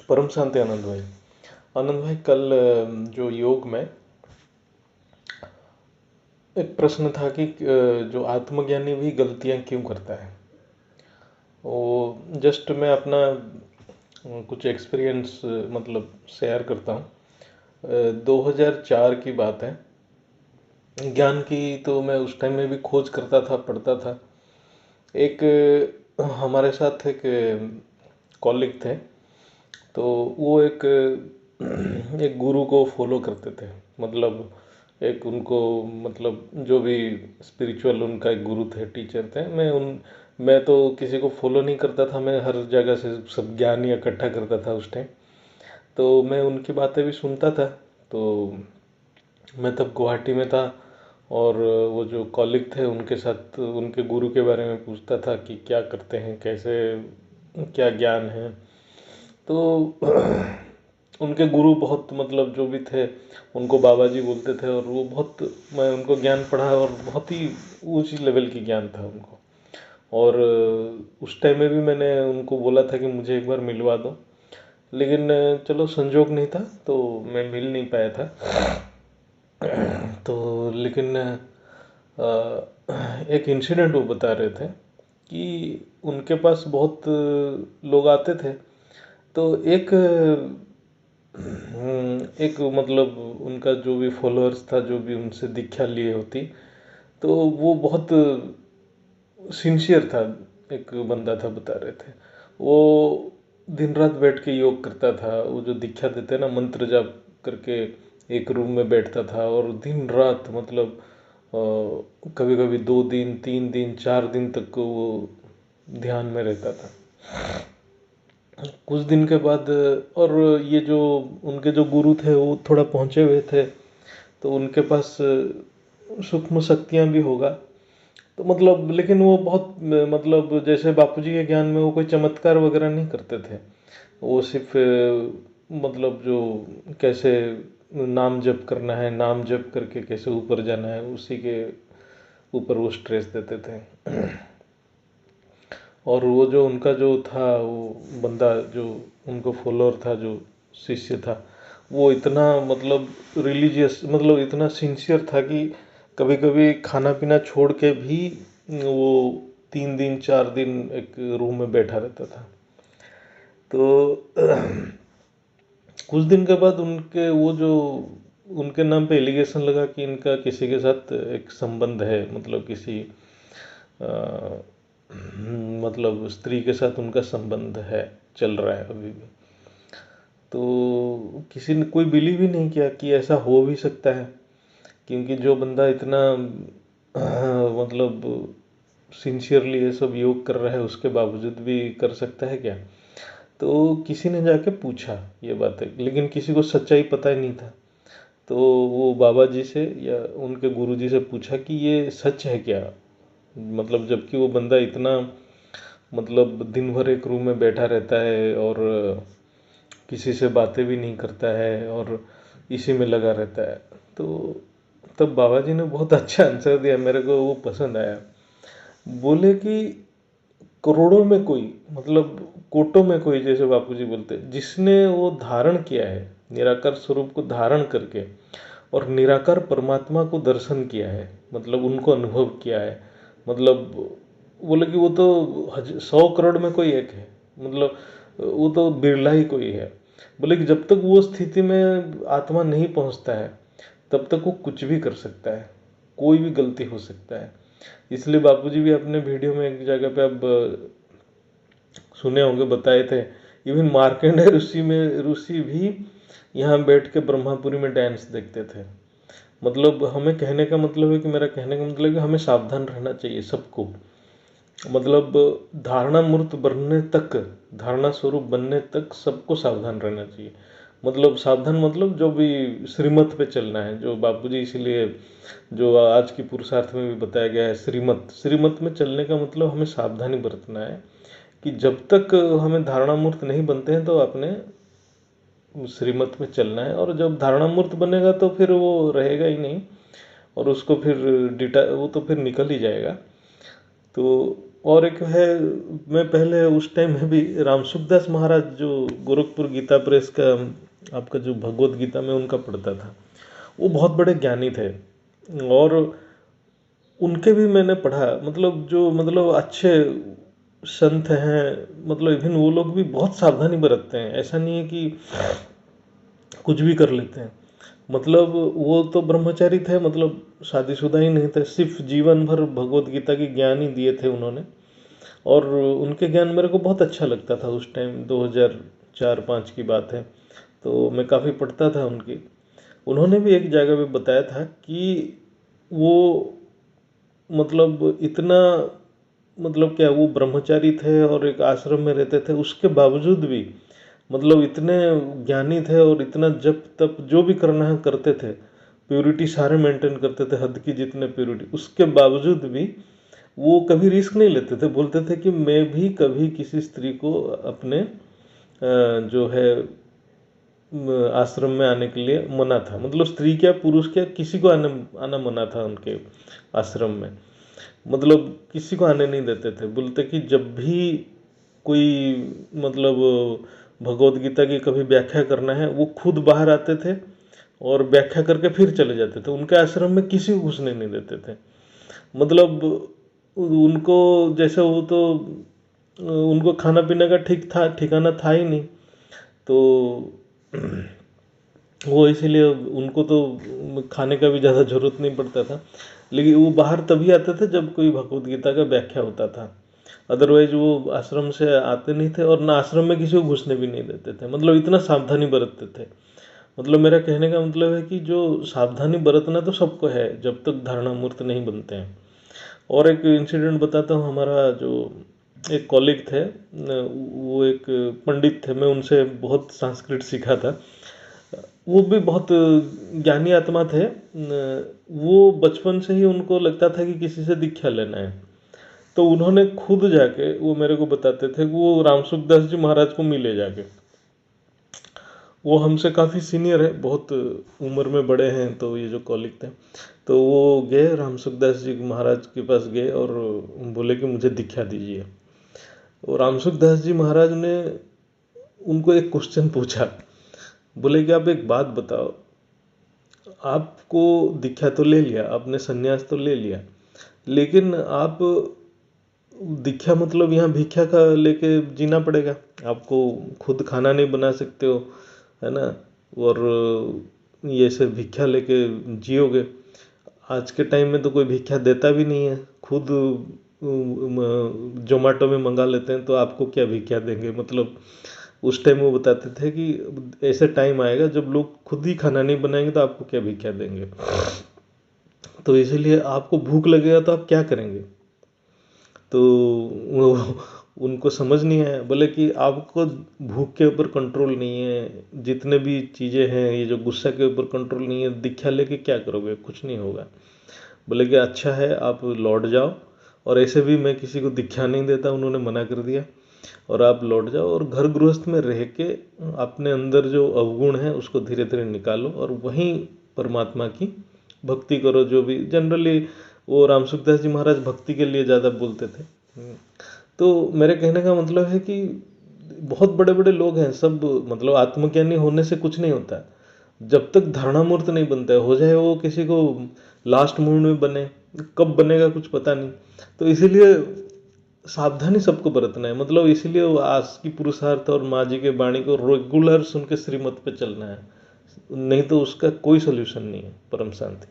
परम शांति आनंद भाई। आनंद भाई, कल जो योग में एक प्रश्न था कि जो आत्मज्ञानी भी गलतियां क्यों करता है। वो जस्ट मैं अपना कुछ एक्सपीरियंस मतलब शेयर करता हूँ। 2004 की बात है। ज्ञान की तो मैं उस टाइम में भी खोज करता था, पढ़ता था। एक हमारे साथ एक कॉलिग थे, तो वो एक गुरु को फॉलो करते थे। मतलब एक उनको, मतलब जो भी स्पिरिचुअल उनका एक गुरु थे, टीचर थे। मैं तो किसी को फॉलो नहीं करता था, मैं हर जगह से सब ज्ञान ही इकट्ठा करता था उस टाइम। तो मैं उनकी बातें भी सुनता था। तो मैं तब गुवाहाटी में था, और वो जो कॉलिग थे उनके साथ उनके गुरु के बारे में पूछता था कि क्या करते हैं, कैसे, क्या ज्ञान है। तो उनके गुरु बहुत, मतलब जो भी थे उनको बाबा जी बोलते थे, और वो बहुत, मैं उनको ज्ञान पढ़ा और बहुत ही ऊंची लेवल की ज्ञान था उनको। और उस टाइम में भी मैंने उनको बोला था कि मुझे एक बार मिलवा दो, लेकिन चलो संजोग नहीं था तो मैं मिल नहीं पाया था। तो लेकिन एक इंसिडेंट वो बता रहे थे कि उनके पास बहुत लोग आते थे। तो एक मतलब उनका जो भी फॉलोअर्स था, जो भी उनसे दीक्षा लिए होती, तो वो बहुत सिंसियर था। एक बंदा था, बता रहे थे वो दिन रात बैठ के योग करता था। वो जो दीक्षा देते ना, मंत्र जाप करके एक रूम में बैठता था और दिन रात, मतलब कभी कभी 2 दिन 3 दिन 4 दिन तक वो ध्यान में रहता था। कुछ दिन के बाद, और ये जो उनके जो गुरु थे वो थोड़ा पहुँचे हुए थे, तो उनके पास सूक्ष्म शक्तियाँ भी होगा। तो मतलब, लेकिन वो बहुत, मतलब जैसे बापूजी के ज्ञान में वो कोई चमत्कार वगैरह नहीं करते थे। वो सिर्फ मतलब जो कैसे नाम जप करना है, नाम जप करके कैसे ऊपर जाना है, उसी के ऊपर वो स्ट्रेस देते थे। और वो जो उनका जो था, वो बंदा जो उनको फॉलोअर था, जो शिष्य था, वो इतना मतलब रिलीजियस, मतलब इतना सिंसियर था कि कभी कभी खाना पीना छोड़ के भी वो 3 दिन 4 दिन एक रूम में बैठा रहता था। तो कुछ दिन के बाद उनके वो जो उनके नाम पे एलिगेशन लगा कि इनका किसी के साथ एक संबंध है, मतलब किसी मतलब स्त्री के साथ उनका संबंध है, चल रहा है अभी भी। तो किसी ने, कोई बिलीव ही नहीं किया कि ऐसा हो भी सकता है, क्योंकि जो बंदा इतना मतलब सिंसियरली ये सब योग कर रहा है, उसके बावजूद भी कर सकता है क्या। तो किसी ने जाके पूछा ये बात है, लेकिन किसी को सच्चाई पता ही नहीं था। तो वो बाबा जी से या उनके गुरु जी से पूछा कि ये सच है क्या, मतलब जबकि वो बंदा इतना, मतलब दिन भर एक रूम में बैठा रहता है और किसी से बातें भी नहीं करता है और इसी में लगा रहता है। तो तब बाबा जी ने बहुत अच्छा आंसर दिया, मेरे को वो पसंद आया। बोले कि करोड़ों में कोई, मतलब कोटों में कोई, जैसे बापू जी बोलते, जिसने वो धारण किया है निराकार स्वरूप को धारण करके, और निराकार परमात्मा को दर्शन किया है, मतलब उनको अनुभव किया है। मतलब बोले कि वो तो 100 करोड़ में कोई एक है, मतलब वो तो बिरला ही कोई है। बोले कि जब तक वो स्थिति में आत्मा नहीं पहुंचता है, तब तक वो कुछ भी कर सकता है, कोई भी गलती हो सकता है। इसलिए बापूजी भी अपने वीडियो में एक जगह पे, अब सुने होंगे, बताए थे, इवन मार्कंडेय ऋषि भी यहाँ बैठ के ब्रह्मापुरी में डांस देखते थे। मतलब हमें कहने का मतलब है कि, मेरा कहने का मतलब है कि हमें सावधान रहना चाहिए सबको। मतलब धारणा मूर्त बनने तक, धारणा स्वरूप बनने तक सबको सावधान रहना चाहिए। मतलब सावधान, मतलब जो भी श्रीमत पे चलना है, जो बापूजी इसीलिए जो आज की पुरुषार्थ में भी बताया गया है, श्रीमत, श्रीमत में चलने का मतलब हमें सावधानी बरतना है कि जब तक हमें धारणा मूर्त नहीं बनते हैं तो अपने श्रीमत में चलना है। और जब धारणा मूर्त बनेगा तो फिर वो रहेगा ही नहीं, और उसको फिर डिटा वो तो फिर निकल ही जाएगा। तो और एक है, मैं पहले उस टाइम में भी राम सुखदास महाराज जो गोरखपुर गीता प्रेस का आपका जो भगवत गीता में उनका पढ़ता था, वो बहुत बड़े ज्ञानी थे। और उनके भी मैंने पढ़ा, मतलब जो मतलब अच्छे संत हैं, मतलब इवन वो लोग भी बहुत सावधानी बरतते हैं। ऐसा नहीं है कि कुछ भी कर लेते हैं। मतलब वो तो ब्रह्मचारी थे, मतलब शादीशुदा ही नहीं थे, सिर्फ जीवन भर भगवत गीता की ज्ञान ही दिए थे उन्होंने। और उनके ज्ञान मेरे को बहुत अच्छा लगता था। उस टाइम 2004-05 की बात है, तो मैं काफ़ी पढ़ता था उनकी। उन्होंने भी एक जगह पे बताया था कि वो मतलब इतना, मतलब क्या, वो ब्रह्मचारी थे और एक आश्रम में रहते थे, उसके बावजूद भी मतलब इतने ज्ञानी थे और इतना जप तप जो भी करना है करते थे, प्योरिटी सारे मेंटेन करते थे, हद की जितने प्योरिटी, उसके बावजूद भी वो कभी रिस्क नहीं लेते थे। बोलते थे कि मैं भी कभी किसी स्त्री को अपने जो है आश्रम में आने के लिए मना था। मतलब स्त्री क्या पुरुष क्या किसी को आना मना था उनके आश्रम में। मतलब किसी को आने नहीं देते थे। बोलते कि जब भी कोई मतलब भगवत गीता की कभी व्याख्या करना है, वो खुद बाहर आते थे और व्याख्या करके फिर चले जाते थे। उनके आश्रम में किसी को घुसने नहीं देते थे। मतलब उनको जैसे वो तो उनको खाना पीने का ठीक था ठिकाना था ही नहीं, तो वो इसीलिए उनको तो खाने का भी ज़्यादा ज़रूरत नहीं पड़ता था। लेकिन वो बाहर तभी आते थे जब कोई भगवत गीता का व्याख्या होता था। अदरवाइज वो आश्रम से आते नहीं थे, और ना आश्रम में किसी को घुसने भी नहीं देते थे। मतलब इतना सावधानी बरतते थे। मतलब मेरा कहने का मतलब है कि जो सावधानी बरतना तो सबको है, जब तक धारणा मूर्त नहीं बनते हैं। और एक इंसिडेंट बताता हूँ। हमारा जो एक कॉलीग थे, वो एक पंडित थे, मैं उनसे बहुत संस्कृत सीखा था। वो भी बहुत ज्ञानी आत्मा थे। वो बचपन से ही उनको लगता था कि किसी से दीक्षा लेना है, तो उन्होंने खुद जाके, वो मेरे को बताते थे कि वो राम सुखदास जी महाराज को मिले जाके। वो हमसे काफ़ी सीनियर है, बहुत उम्र में बड़े हैं, तो ये जो कॉलिग थे, तो वो गए राम सुखदास जी महाराज के पास गए और बोले कि मुझे दीक्षा दीजिए। और राम सुखदास जी महाराज ने उनको एक क्वेश्चन पूछा। बोले कि आप एक बात बताओ, आपको दीक्षा तो ले लिया, आपने संन्यास तो ले लिया, लेकिन आप दीक्षा मतलब यहाँ भिक्षा का लेके जीना पड़ेगा, आपको खुद खाना नहीं बना सकते हो, है ना, और ये सब भिक्षा लेके जियोगे। आज के टाइम में तो कोई भिक्षा देता भी नहीं है, खुद जोमेटो में मंगा लेते हैं, तो आपको क्या भिक्षा देंगे। मतलब उस टाइम वो बताते थे कि ऐसे टाइम आएगा जब लोग खुद ही खाना नहीं बनाएंगे, तो आपको क्या भिक्षा देंगे। तो इसीलिए आपको भूख लगेगा तो आप क्या करेंगे। तो वो उनको समझ नहीं आया। बोले कि आपको भूख के ऊपर कंट्रोल नहीं है, जितने भी चीज़ें हैं, ये जो गुस्सा के ऊपर कंट्रोल नहीं है, दीक्षा लेके क्या करोगे, कुछ नहीं होगा। बोले कि अच्छा है, आप लौट जाओ। और ऐसे भी मैं किसी को दीक्षा नहीं देता, उन्होंने मना कर दिया। और आप लौट जाओ और घर गृहस्थ में रह के अपने अंदर जो अवगुण है उसको धीरे धीरे निकालो, और वहीं परमात्मा की भक्ति करो। जो भी जनरली वो राम सुखदास जी महाराज भक्ति के लिए ज़्यादा बोलते थे। तो मेरे कहने का मतलब है कि बहुत बड़े बड़े लोग हैं सब, मतलब आत्मज्ञानी होने से कुछ नहीं होता। जब तक धारणा मूर्त नहीं बनता है, हो जाए वो किसी को लास्ट मोमेंट में बने, कब बनेगा कुछ पता नहीं। तो इसीलिए सावधानी सबको बरतना है। मतलब इसीलिए वो आज की पुरुषार्थ और माँ जी के वाणी को रेगुलर सुन के श्रीमत पे चलना है, नहीं तो उसका कोई सोल्यूशन नहीं है। परम शांति।